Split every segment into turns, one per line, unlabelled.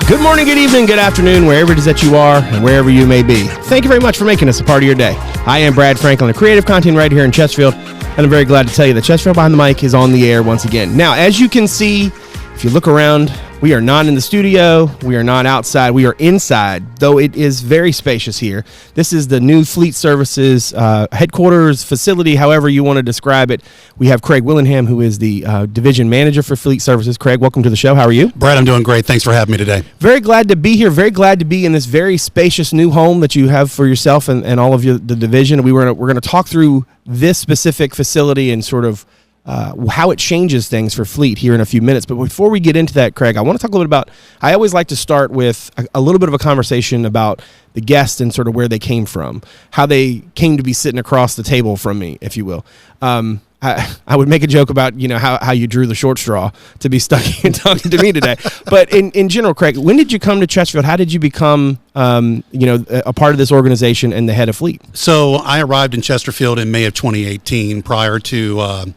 Good morning, good evening, good afternoon, wherever it is that you are and wherever you may be. Thank you very much for making us a part of your day. I am Brad Franklin, a creative content writer here in Chesterfield, and I'm very glad to tell you that Chesterfield Behind the Mic is on the air once again. Now, as you can see, if you look around, we are not in the studio, we are not outside, we are inside, though it is very spacious here. This is the new Fleet Services headquarters facility, however you want to describe it. We have Craig Willingham, who is the division manager for Fleet Services. Craig, welcome to the show. How are you?
Brad, I'm doing great. Thanks for having me today.
Very glad to be here. Very glad to be in this very spacious new home that you have for yourself and all of the division. We're going to talk through this specific facility and sort of how it changes things for Fleet here in a few minutes. But before we get into that, Craig, I want to talk a little bit about, I always like to start with a little bit of a conversation about the guest and sort of where they came from, how they came to be sitting across the table from me, if you will. I would make a joke about, you know, how you drew the short straw to be stuck and talking to me today. But in general, Craig, when did you come to Chesterfield? How did you become, a part of this organization and the head of Fleet?
So I arrived in Chesterfield in May of 2018. Prior to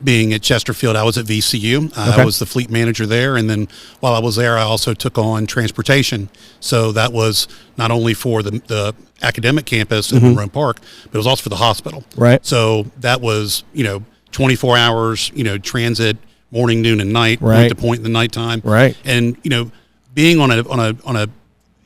being at Chesterfield, I was at VCU.
Okay.
I was the fleet manager there, and then while I was there, I also took on transportation. So that was not only for the academic campus in Monroe Park, but it was also for the hospital.
Right.
So that was 24 hours, transit, morning, noon, and night,
Right.
point to point in the nighttime.
Right.
And being on a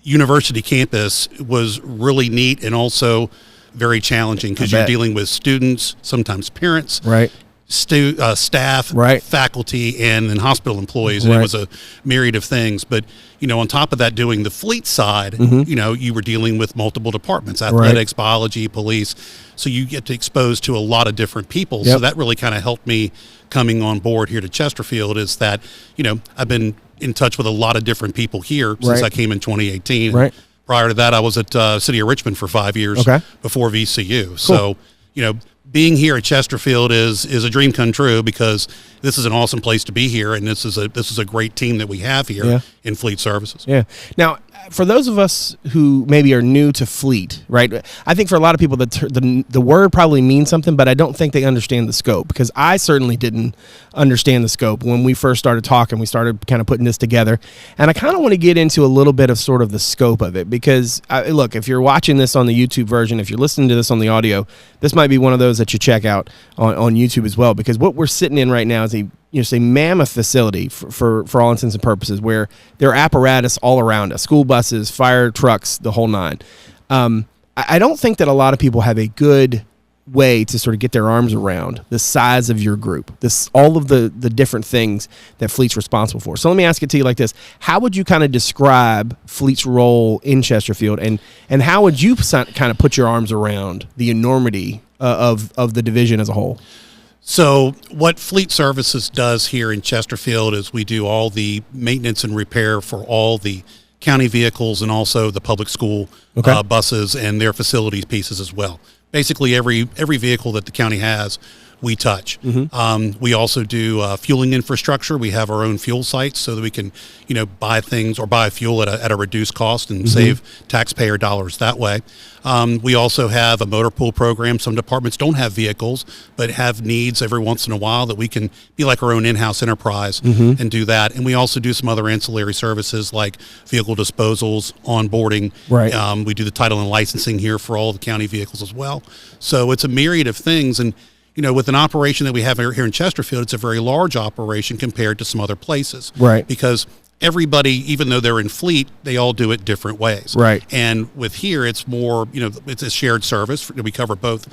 university campus was really neat and also very challenging because you're dealing with students, sometimes parents.
Right.
Staff,
Right.
faculty, and then hospital employees, and
Right.
it was a myriad of things. But on top of that, doing the fleet side, you were dealing with multiple departments: athletics, biology, police. So you get exposed to a lot of different people.
Yep.
So that really kind of helped me coming on board here to Chesterfield. Is that I've been in touch with a lot of different people here since
Right.
I came in 2018.
Right.
Prior to that, I was at City of Richmond for 5 years
Okay.
before VCU. Cool. So being here at Chesterfield is a dream come true because this is an awesome place to be here, and this is a great team that we have here in Fleet Services.
Yeah. Now, for those of us who maybe are new to Fleet, right? I think for a lot of people, the word probably means something, but I don't think they understand the scope, because I certainly didn't understand the scope when we first started talking. We started kind of putting this together, and I kind of want to get into a little bit of sort of the scope of it, because look, if you're watching this on the YouTube version, if you're listening to this on the audio, this might be one of those that you check out on YouTube as well, because what we're sitting in right now is a mammoth facility for all intents and purposes, where there are apparatus all around us, school buses, fire trucks, the whole nine. I don't think that a lot of people have a good way to sort of get their arms around the size of your group, all of the different things that Fleet's responsible for. So let me ask it to you like this. How would you kind of describe Fleet's role in Chesterfield, and how would you kind of put your arms around the enormity of the division as a whole?
So what Fleet Services does here in Chesterfield is we do all the maintenance and repair for all the county vehicles and also the public school buses and their facilities pieces as well. Basically, every vehicle that the county has, we touch. We also do fueling infrastructure. We have our own fuel sites so that we can, buy things or buy fuel at a reduced cost and save taxpayer dollars that way. We also have a motor pool program. Some departments don't have vehicles, but have needs every once in a while that we can be like our own in-house enterprise and do that. And we also do some other ancillary services like vehicle disposals, onboarding.
Right.
We do the title and licensing here for all the county vehicles as well. So it's a myriad of things. And with an operation that we have here in Chesterfield, it's a very large operation compared to some other places. Right. Because everybody, even though they're in Fleet, they all do it different ways.
Right.
And with here, it's more, it's a shared service. We cover both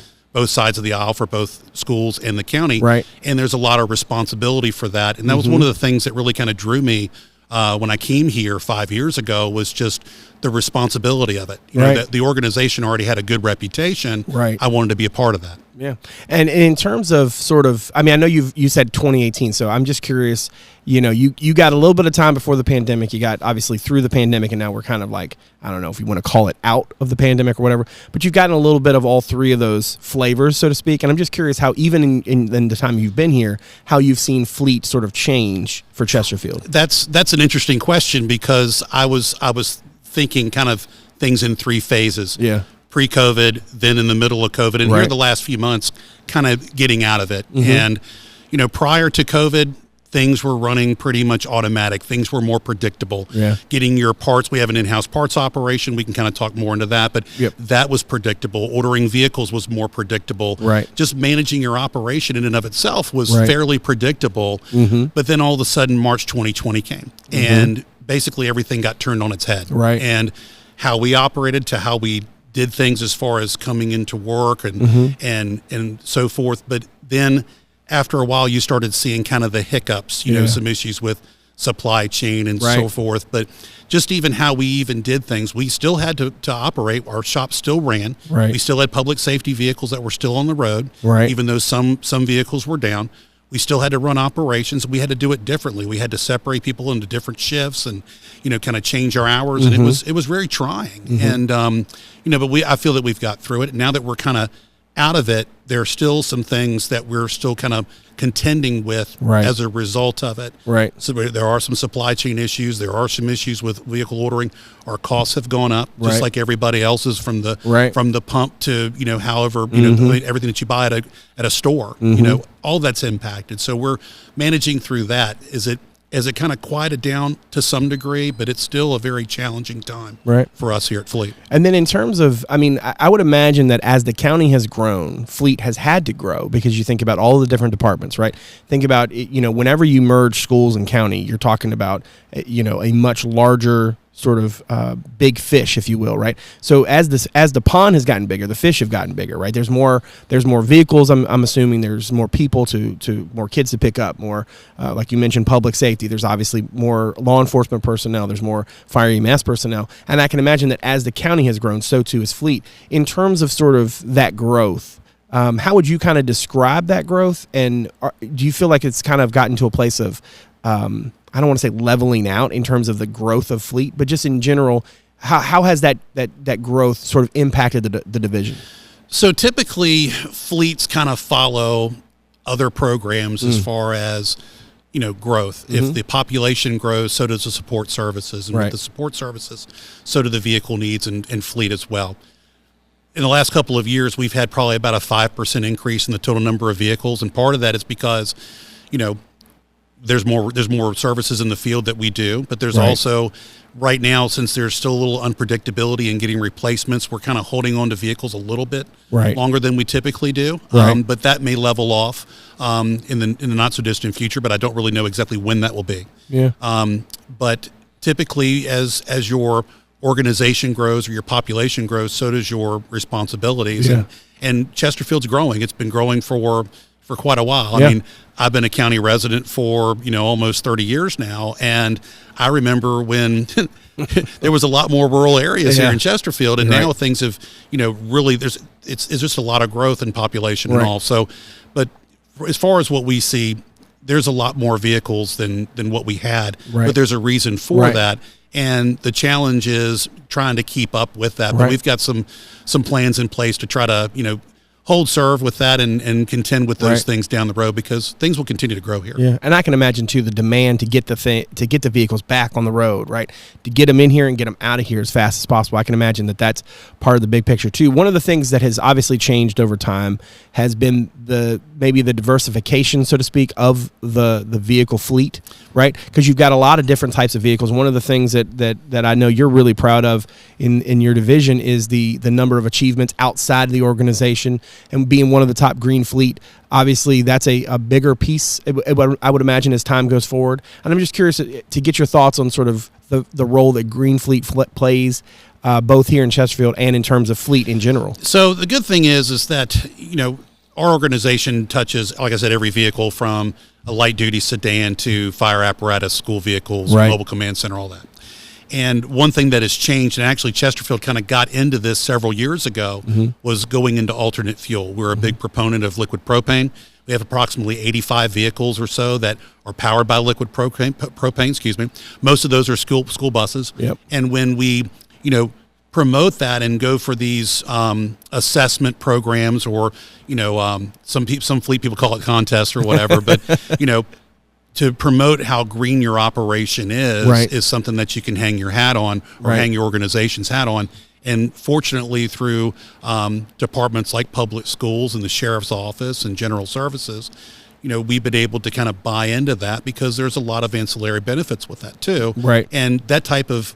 sides of the aisle for both schools and the county. Right. And there's a lot of responsibility for that. And that was one of the things that really kind of drew me when I came here 5 years ago, was just the responsibility of it. The organization already had a good reputation. Right. I wanted to be a part of that.
Yeah. And in terms of sort of, I mean, I know you said 2018, so I'm just curious, you got a little bit of time before the pandemic. You got obviously through the pandemic, and now we're kind of like, I don't know if you want to call it out of the pandemic or whatever, but you've gotten a little bit of all three of those flavors, so to speak. And I'm just curious how, even in the time you've been here, how you've seen Fleet sort of change for Chesterfield.
That's an interesting question, because I was thinking kind of things in three phases. Yeah. Pre-COVID, then in the middle of COVID, and here the last few months kind of getting out of it. And, prior to COVID, things were running pretty much automatic. Things were more predictable.
Yeah.
Getting your parts, we have an in-house parts operation. We can kind of talk more into that, but that was predictable. Ordering vehicles was more predictable.
Right.
Just managing your operation in and of itself was fairly predictable. But then all of a sudden, March 2020 came, and basically everything got turned on its head.
Right.
And how we operated to how we did things as far as coming into work and so forth. But then after a while, you started seeing kind of the hiccups, you know, some issues with supply chain and so forth. But just even how we even did things, we still had to operate. Our shop still ran.
Right.
We still had public safety vehicles that were still on the road, even though some vehicles were down. We still had to run operations. We had to do it differently. We had to separate people into different shifts and, you know, kind of change our hours. And it was very trying. And, you know, but I feel that we've got through it. Now that we're kind of out of it, there are still some things that we're still kind of contending with as a result of it. Right. So there are some supply chain issues. There are some issues with vehicle ordering. Our costs have gone up, just like everybody else's, from the pump to, you know, however, you know, everything that you buy at a store. You know, all that's impacted. So we're managing through that. As it kind of quieted down to some degree, but it's still a very challenging time for us here at Fleet.
And then in terms of, I mean, I would imagine that as the county has grown, Fleet has had to grow, because you think about all the different departments, right? Think about, you know, whenever you merge schools and county, you're talking about, you know, a much larger sort of big fish, if you will, right? So as the pond has gotten bigger, the fish have gotten bigger, right? There's more vehicles. I'm assuming there's more people to more kids to pick up, more like you mentioned, public safety. There's obviously more law enforcement personnel. There's more fire EMS personnel, and I can imagine that as the county has grown, so too is Fleet. In terms of sort of that growth, how would you kind of describe that growth? And do you feel like it's kind of gotten to a place of I don't want to say leveling out in terms of the growth of Fleet, but just in general, how has that growth sort of impacted the division?
So typically, fleets kind of follow other programs as far as, you know, growth. If the population grows, so does the support services. And with the support services, so do the vehicle needs and Fleet as well. In the last couple of years, we've had probably about a 5% increase in the total number of vehicles. And part of that is because, you know, there's more services in the field that we do, but there's also right now, since there's still a little unpredictability in getting replacements, we're kind of holding on to vehicles a little bit longer than we typically do. But that may level off in the not so distant future, but I don't really know exactly when that will be. But typically, as your organization grows or your population grows, so does your responsibilities. And Chesterfield's growing. It's been growing for quite a while. I mean, I've been a county resident for, you know, almost 30 years now. And I remember when there was a lot more rural areas here in Chesterfield. And now things have, you know, really, it's just a lot of growth in population and all. So, but as far as what we see, there's a lot more vehicles than what we had, but there's a reason for that. And the challenge is trying to keep up with that. But we've got some plans in place to try to, you know, hold serve with that and contend with those things down the road, because things will continue to grow here.
Yeah, and I can imagine too the demand to get the vehicles back on the road, right? To get them in here and get them out of here as fast as possible. I can imagine that that's part of the big picture too. One of the things that has obviously changed over time has been maybe the diversification, so to speak, of the vehicle fleet, right? Because you've got a lot of different types of vehicles. One of the things that I know you're really proud of in your division is the number of achievements outside of the organization. And being one of the top green fleet, obviously that's a bigger piece, I would imagine, as time goes forward. And I'm just curious to get your thoughts on sort of the role that green fleet plays both here in Chesterfield and in terms of fleet in general.
So the good thing is that, you know, our organization touches, like I said, every vehicle from a light duty sedan to fire apparatus, school vehicles, mobile command center, all that. And one thing that has changed, and actually Chesterfield kind of got into this several years ago, was going into alternate fuel. We're a big proponent of liquid propane. We have approximately 85 vehicles or so that are powered by liquid propane. Most of those are school buses. And when we, you know, promote that and go for these assessment programs, or, you know, some fleet people call it contests or whatever, but, you know, to promote how green your operation is something that you can hang your hat on, or hang your organization's hat on. And fortunately, through departments like public schools and the sheriff's office and general services, we've been able to kind of buy into that because there's a lot of ancillary benefits with that too.
Right.
And that type of,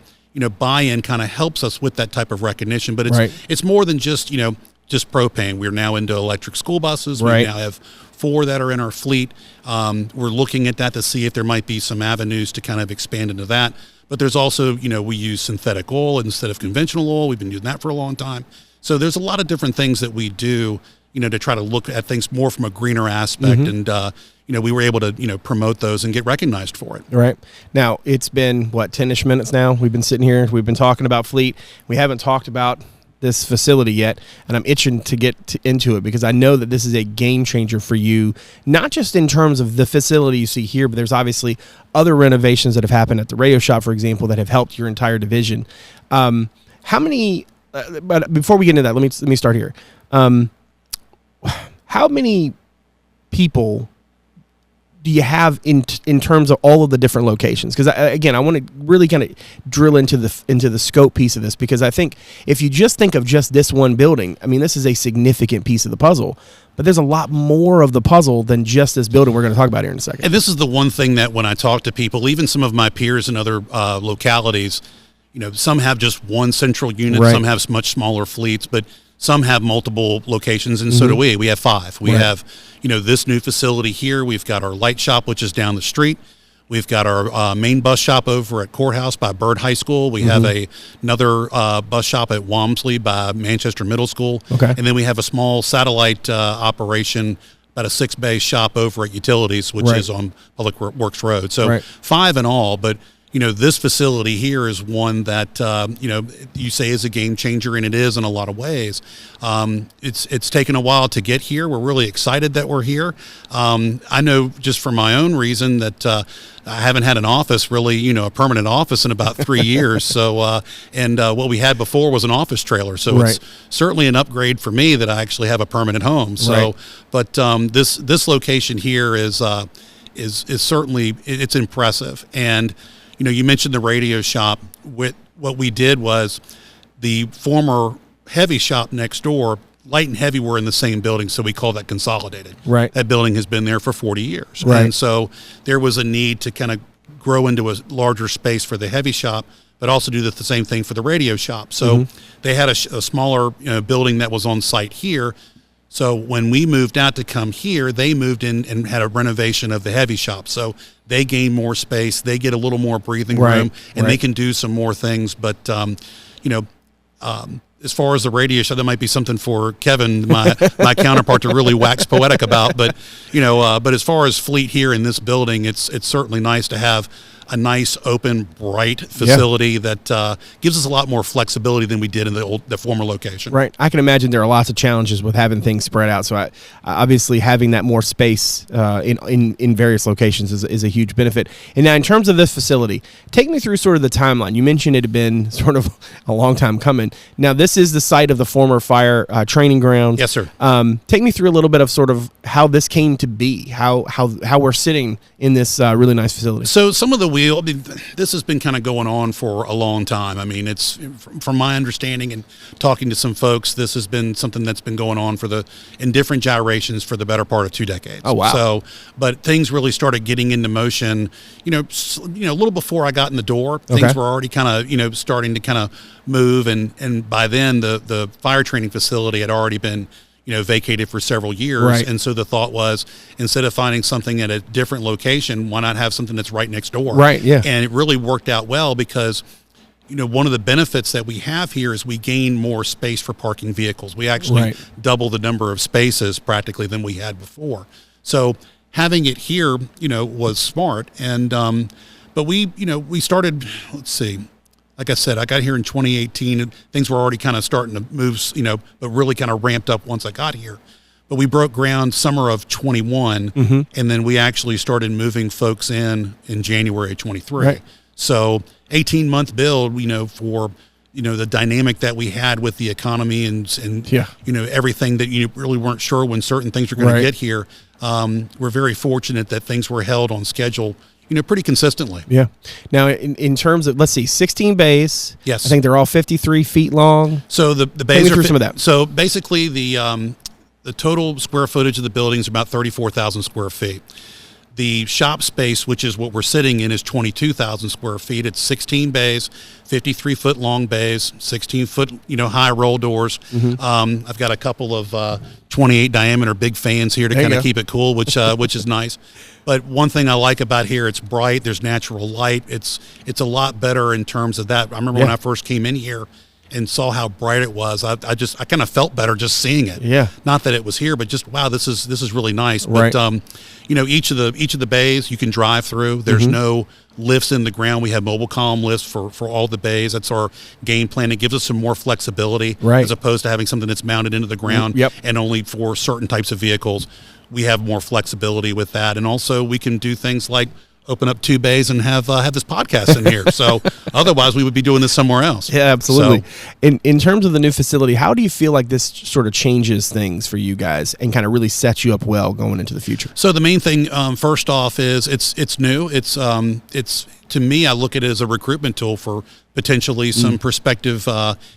buy-in kind of helps us with that type of recognition. But
Right.
it's more than just propane. We're now into electric school buses.
Right.
We now have 4 that are in our fleet. We're looking at that to see if there might be some avenues to kind of expand into that. But there's also, we use synthetic oil instead of conventional oil. We've been doing that for a long time. So there's a lot of different things that we do, to try to look at things more from a greener aspect. And, we were able to, promote those and get recognized for it.
Right. Now, it's been, 10-ish minutes now? We've been sitting here. We've been talking about fleet. We haven't talked about this facility yet, and I'm itching to get into it because I know that this is a game changer for you, not just in terms of the facility you see here, but there's obviously other renovations that have happened at the radio shop, for example, that have helped your entire division. How many, but before we get into that, let me start here. How many people do you have in terms of all of the different locations? Because again, I want to really kind of drill into the scope piece of this, because I think if you just think of just this one building, I mean, this is a significant piece of the puzzle, but there's a lot more of the puzzle than just this building we're going to talk about here in a second.
And this is the one thing that when I talk to people, even some of my peers in other localities, some have just one central unit,
Right.
some have much smaller fleets, but some have multiple locations, and so do we. We have 5. We
Right.
have, this new facility here. We've got our light shop, which is down the street. We've got our main bus shop over at Courthouse by Byrd High School. We have another bus shop at Walmsley by Manchester Middle School.
Okay.
And then we have a small satellite operation, about a 6-bay shop over at Utilities, which
Right.
is on Public Works Road. So
Right.
5 in all, but this facility here is one that, you say is a game changer, and it is in a lot of ways. It's taken a while to get here. We're really excited that we're here. I know just for my own reason that I haven't had an office really, a permanent office in about 3 years. So, what we had before was an office trailer. So
Right.
it's certainly an upgrade for me that I actually have a permanent home. So,
Right.
but this location here is certainly, it's impressive. And you mentioned the radio shop. What we did was the former heavy shop next door, light and heavy were in the same building, so we call that consolidated.
Right.
That building has been there for 40 years.
Right.
And so there was a need to kind of grow into a larger space for the heavy shop, but also do the same thing for the radio shop. So they had a smaller building that was on site here. So when we moved out to come here, they moved in and had a renovation of the heavy shop. So they gain more space, they get a little more breathing
Right,
room, and
right.
they can do some more things. But, as far as the radio show, that might be something for Kevin, my counterpart, to really wax poetic about. But, but as far as fleet here in this building, it's certainly nice to have a nice, open, bright facility that gives us a lot more flexibility than we did in the former location.
Right. I can imagine there are lots of challenges with having things spread out. So obviously having that more space in various locations is a huge benefit. And now in terms of this facility, take me through sort of the timeline. You mentioned it had been sort of a long time coming. Now this is the site of the former fire training ground.
Yes, sir.
Take me through a little bit of sort of how this came to be, how we're sitting in this really nice facility.
So some of the this has been kind of going on for a long time. I mean, it's from my understanding and talking to some folks, this has been something that's been going on in different gyrations for the better part of 2 decades.
Oh, wow.
So, but things really started getting into motion, a little before I got in the door. Things
Okay.
were already kind of, starting to kind of move. And by then the fire training facility had already been vacated for several years.
Right.
And so the thought was, instead of finding something at a different location, why not have something that's right next door?
Right, yeah.
And it really worked out well because, one of the benefits that we have here is we gain more space for parking vehicles. We actually
Right.
double the number of spaces practically than we had before. So having it here, was smart. And, but we started, let's see, like I said, I got here in 2018 and things were already kind of starting to move, but really kind of ramped up once I got here. But we broke ground summer of 21, and then we actually started moving folks in January of 23.
Right.
So 18-month build, for, the dynamic that we had with the economy and
Yeah.
everything that you really weren't sure when certain things were going
Right.
to get here. We're very fortunate that things were held on schedule, pretty consistently.
Yeah. Now, in terms of, let's see, 16 bays.
Yes.
I think they're all 53 feet long.
So the
Take me
bays
through
are
some of that.
So basically the the total square footage of the building is about 34,000 square feet. The shop space, which is what we're sitting in, is 22,000 square feet. It's 16 bays, 53-foot long bays, 16-foot high roll doors. I've got a couple of 28 diameter big fans here to kind of keep it cool, which is nice. But one thing I like about here, it's bright. There's natural light. It's a lot better in terms of that. I remember when I first came in here and saw how bright it was. I kind of felt better just seeing it.
Yeah.
Not that it was here, but just wow, this is really nice.
Right.
But each of the bays you can drive through. There's no lifts in the ground. We have mobile column lifts for all the bays. That's our game plan. It gives us some more flexibility as opposed to having something that's mounted into the ground and only for certain types of vehicles. We have more flexibility with that, and also we can do things like open up 2 bays and have this podcast in here. So otherwise we would be doing this somewhere else.
Yeah, absolutely. So, in terms of the new facility, how do you feel like this sort of changes things for you guys and kind of really sets you up well going into the future?
So the main thing, first off, is it's new. It's to me, I look at it as a recruitment tool for potentially some prospective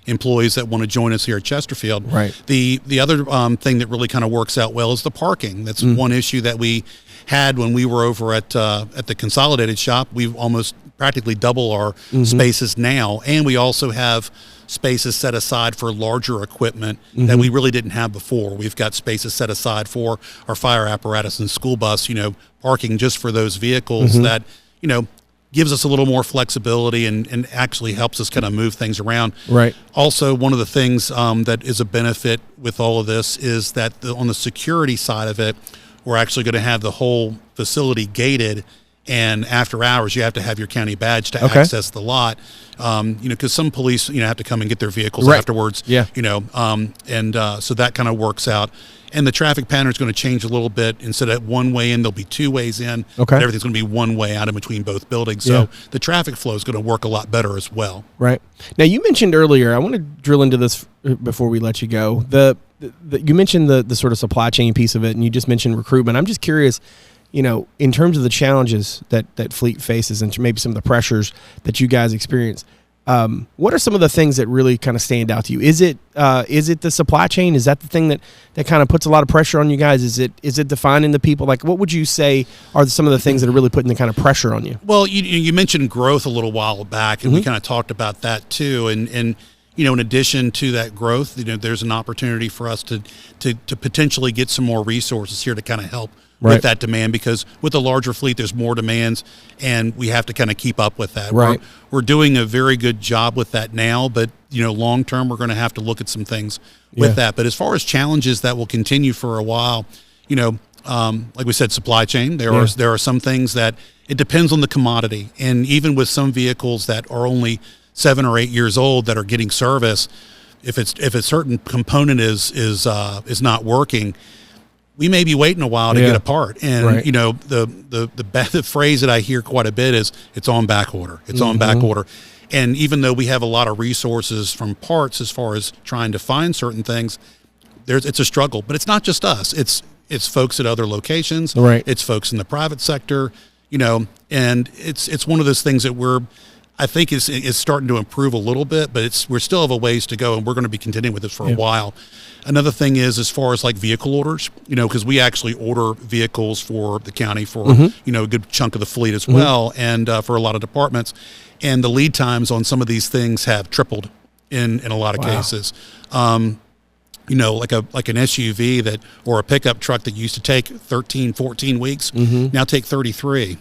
employees that want to join us here at Chesterfield.
Right.
The other thing that really kind of works out well is the parking. That's one issue that we had when we were over at the consolidated shop. We've almost practically double our spaces now, and we also have spaces set aside for larger equipment that we really didn't have before. We've got spaces set aside for our fire apparatus and school bus, parking just for those vehicles that, gives us a little more flexibility and actually helps us kind of move things around.
Right.
Also, one of the things that is a benefit with all of this is that on the security side of it, we're actually going to have the whole facility gated, and after hours, you have to have your county badge to access the lot. Because some police, have to come and get their vehicles afterwards. Yeah. So that kind of works out. And the traffic pattern is going to change a little bit. Instead of one way in, there'll be 2 ways in. Okay. And everything's going to be one way out in between both buildings. So the traffic flow is going to work a lot better as well. Right.
Now, you mentioned earlier, I want to drill into this before we let you go. You mentioned the sort of supply chain piece of it, and you just mentioned recruitment. I'm just curious, in terms of the challenges that Fleet faces and maybe some of the pressures that you guys experience, what are some of the things that really kind of stand out to you? Is it the supply chain? Is that the thing that kind of puts a lot of pressure on you guys? Is it defining the people? Like, what would you say are some of the things that are really putting the kind of pressure on you?
Well, you mentioned growth a little while back, and we kind of talked about that too. And in addition to that growth, there's an opportunity for us to potentially get some more resources here to kind of help with that demand, because with a larger fleet, there's more demands, and we have to kind of keep up with that. Right. We're doing a very good job with that now, but long term, we're going to have to look at some things with that. But as far as challenges that will continue for a while, like we said, supply chain. There are some things that it depends on the commodity, and even with some vehicles that are only 7 or 8 years old that are getting service, if a certain component is not working, we may be waiting a while to get a part. And the phrase that I hear quite a bit is it's on back order. It's on back order. And even though we have a lot of resources from parts as far as trying to find certain things, it's a struggle. But it's not just us. It's folks at other locations. Right. It's folks in the private sector. And it's one of those things that I think is starting to improve a little bit, but we still have a ways to go, and we're going to be continuing with this for a while. Another thing is, as far as like vehicle orders, because we actually order vehicles for the county for a good chunk of the fleet as well, and for a lot of departments, and the lead times on some of these things have tripled in a lot of cases. Like an SUV or a pickup truck that used to take 13, 14 weeks now take 33.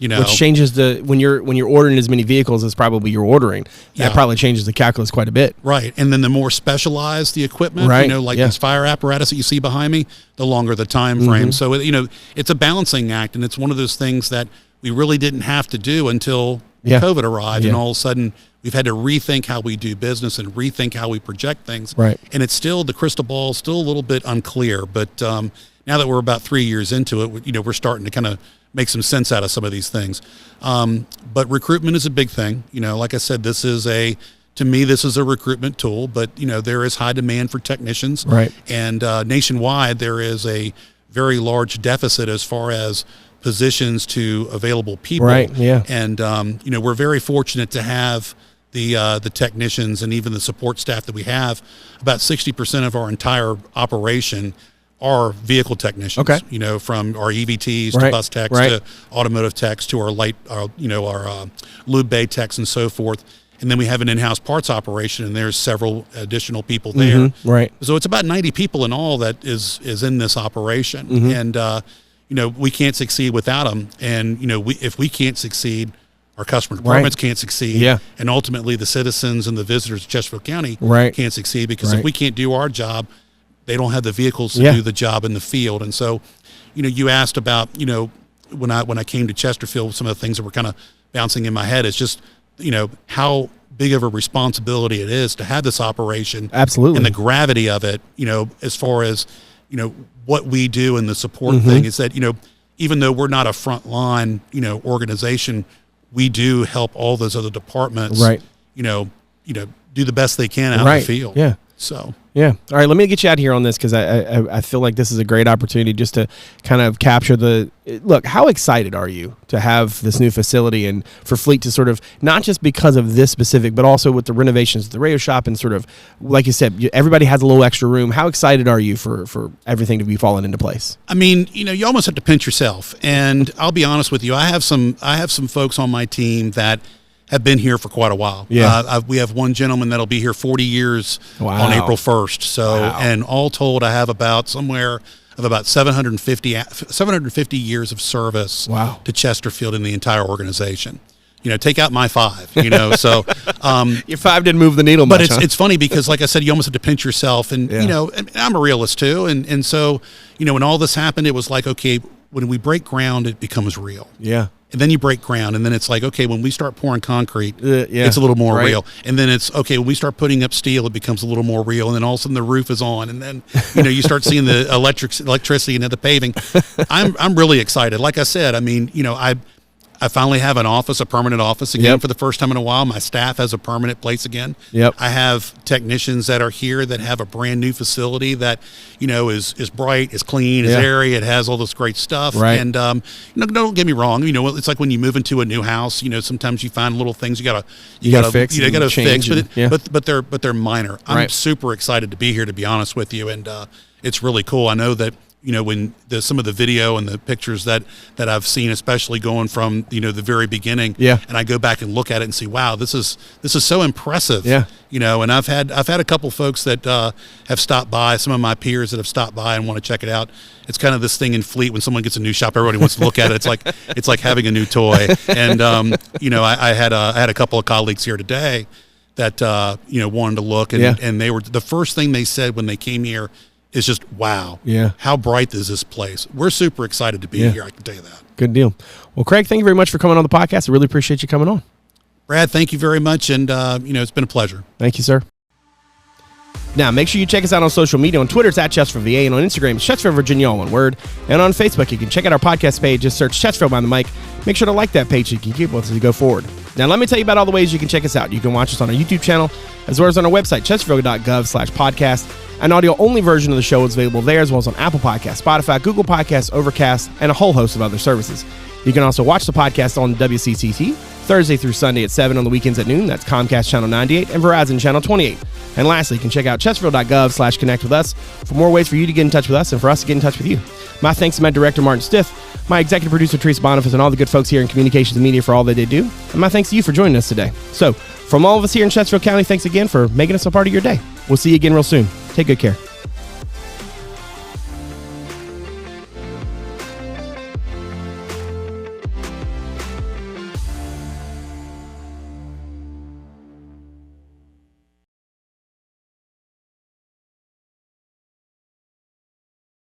Which changes when you're ordering as many vehicles as probably you're ordering. That probably changes the calculus quite a bit.
Right. And then the more specialized the equipment, this fire apparatus that you see behind me, the longer the time frame. So, it's a balancing act, and it's one of those things that we really didn't have to do until COVID arrived, and all of a sudden we've had to rethink how we do business and rethink how we project things. Right. And it's still, the crystal ball is still a little bit unclear, but now that we're about 3 years into it, we're starting to kind of make some sense out of some of these things. But recruitment is a big thing. Like I said, to me, this is a recruitment tool, but there is high demand for technicians. Right. And nationwide, there is a very large deficit as far as positions to available people. Right. Yeah. And we're very fortunate to have the technicians and even the support staff that we have. About 60% of our entire operation our vehicle technicians.
Okay.
You know, from our EVTs to
Right.
bus techs
Right.
to automotive techs to our our lube bay techs and so forth. And then we have an in-house parts operation, and there's several additional people there.
Right.
So it's about 90 people in all that is in this operation. And, you know, we can't succeed without them. And, you know, if we can't succeed, our customer departments can't succeed.
Yeah.
And ultimately the citizens and the visitors of Chesterfield County can't succeed, because if we can't do our job, they don't have the vehicles to do the job in the field. And so, you know, you asked about, you know, when I came to Chesterfield, some of the things that were kind of bouncing in my head is just, you know, how big of a responsibility it is to have this operation.
Absolutely.
And the gravity of it, you know, as far as, you know, what we do and the support thing is that, you know, even though we're not a frontline, you know, organization, we do help all those other departments, you know, do the best they can out in the field.
Yeah.
So.
Yeah. All right. Let me get you out here on this, because I feel like this is a great opportunity just to kind of capture look. How excited are you to have this new facility and for Fleet to sort of, not just because of this specific, but also with the renovations of the radio shop and sort of, like you said, everybody has a little extra room. How excited are you for everything to be falling into place? I
mean, you know, you almost have to pinch yourself. And I'll be honest with you. I have some folks on my team that have been here for quite a while.
Yeah.
We have one gentleman that'll be here 40 years on April 1st. So, and all told, I have about 750 years of service to Chesterfield in the entire organization. You know, take out my 5, you know, so.
Your 5 didn't move the needle much,
but it's funny because, like I said, you almost have to pinch yourself. And, you know, and I'm a realist too. And so, you know, when all this happened, it was like, okay, when we break ground, it becomes real.
Yeah.
And then you break ground, and then it's like, okay, when we start pouring concrete, it's a little more real. And then it's, okay, when we start putting up steel, it becomes a little more real. And then all of a sudden the roof is on, and then, you know, you start seeing the electricity and the paving. I'm really excited. Like I said, I mean, you know, I finally have an office, a permanent office again for the first time in a while. My staff has a permanent place again. I have technicians that are here that have a brand new facility that, you know, is bright, is clean, is airy. It has all this great stuff. And, you know, don't get me wrong. You know, it's like when you move into a new house, you know, sometimes you find little things you gotta fix. You gotta fix, but they're minor. I'm super excited to be here, to be honest with you. And, it's really cool. I know that, you know, when some of the video and the pictures that I've seen, especially going from, you know, the very beginning, and I go back and look at it and see, wow, this is so impressive. You know, and I've had a couple folks that have stopped by, some of my peers that have stopped by and want to check it out. It's kind of this thing in Fleet, when someone gets a new shop, everybody wants to look at it. It's like having a new toy. And you know, I had a couple of colleagues here today that you know, wanted to look, and they were, the first thing they said when they came here is just, wow, how bright is this place? We're super excited to be here, I can tell you that.
Good deal. Well, Craig, thank you very much for coming on the podcast. I really appreciate you coming on.
Brad, thank you very much, and you know, it's been a pleasure.
Thank you, sir. Now, make sure you check us out on social media. On Twitter, it's at Chesterfield VA, and on Instagram, it's Chesterfield Virginia, all one word. And on Facebook, you can check out our podcast page. Just search Chesterfield Behind the Mic. Make sure to like that page so you can keep with us as we go forward. Now, let me tell you about all the ways you can check us out. You can watch us on our YouTube channel, as well as on our website, Chesterfield.gov/podcast. An audio-only version of the show is available there, as well as on Apple Podcasts, Spotify, Google Podcasts, Overcast, and a whole host of other services. You can also watch the podcast on WCCT, Thursday through Sunday at 7, on the weekends at noon. That's Comcast Channel 98 and Verizon Channel 28. And lastly, you can check out Chesterfield.gov/connect with us for more ways for you to get in touch with us and for us to get in touch with you. My thanks to my director, Martin Stith, my executive producer, Teresa, Bonifas, and all the good folks here in communications and media for all that they do. And my thanks to you for joining us today. So, from all of us here in Chesterfield County, thanks again for making us a part of your day. We'll see you again real soon. Take good care.